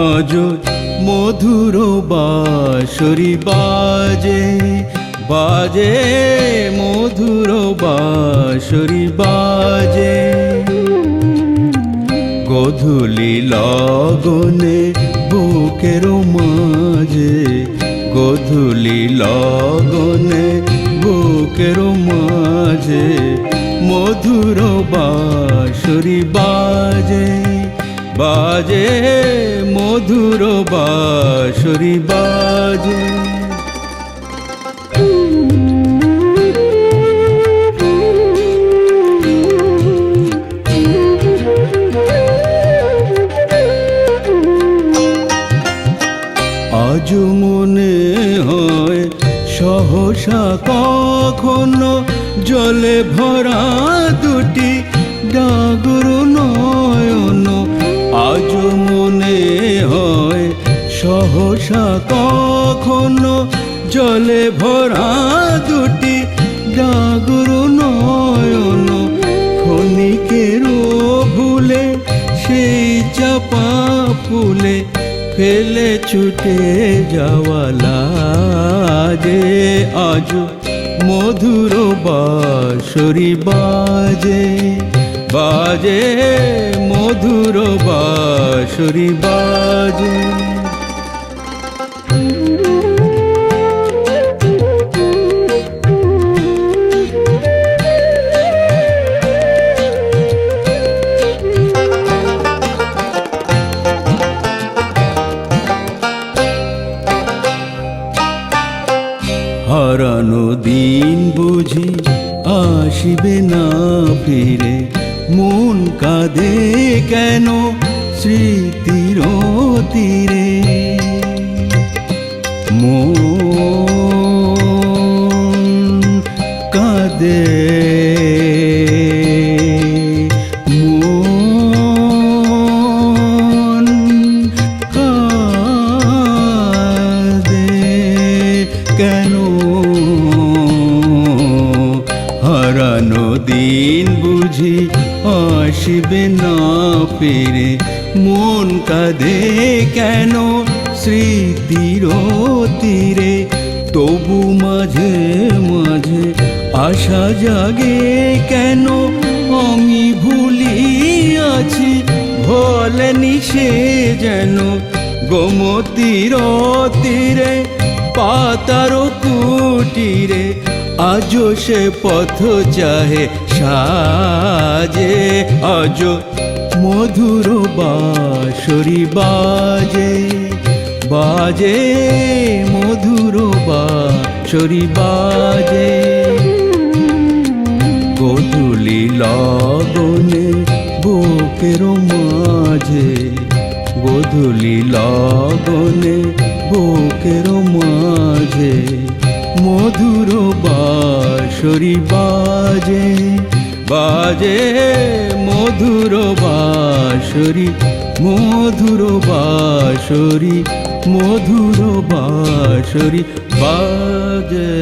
আজ মধুর বাঁশরি বাজে বাজে, মধুর বাঁশরি বাজে। গধূলি লগনে বুকের মাঝে, গধূলি লগনে বুকের মাঝে, মধুর বাঁশরি বাজে বাজে, মধুর বাঁশরি বাজে। আজ মনে হয় সহসা কখনো জলে ভরা দুটি ডাগর নয়ন। আজ মনে হয় সহসা কখনো জলে ভরা দুটি ডাগর নয়ন। ক্ষণিকের ভুলে সেই চাপা ফুলে ফেলে ছুটে যাওয়া লাজে। আজ মধুর বাঁশরি বাজে বাজে, মধুর বাঁশরি বাজে। হারানো দিন বুঝি আসিবে না ফিরে, মন কাঁদে কেন স্মৃতির তীরে। মন কাঁদে, মন কাঁদে কেন। হারানো দিন বুঝি আসিবে না ফিরে, মন কাঁদে কেন স্মৃতির তীরে। তবু মাঝে মাঝে আশা জাগে কেন, আমি ভুলিয়াছি ভোলেনি সে যেন। গোমতীর তীরে পাতার কুটিরে, আজ সে পথ চাহে সাজে। আজ মধুর বাঁশরি বাজে বাজে, মধুর বাঁশরি বাজে। গধূলি লগনে বুকের মাঝে, গধূলি লগনে বুকের মাঝে, মধুর বাঁশরি বাজে বাজে, মধুর বাঁশরি, মধুর বাঁশরি, মধুর বাঁশরি বাজে।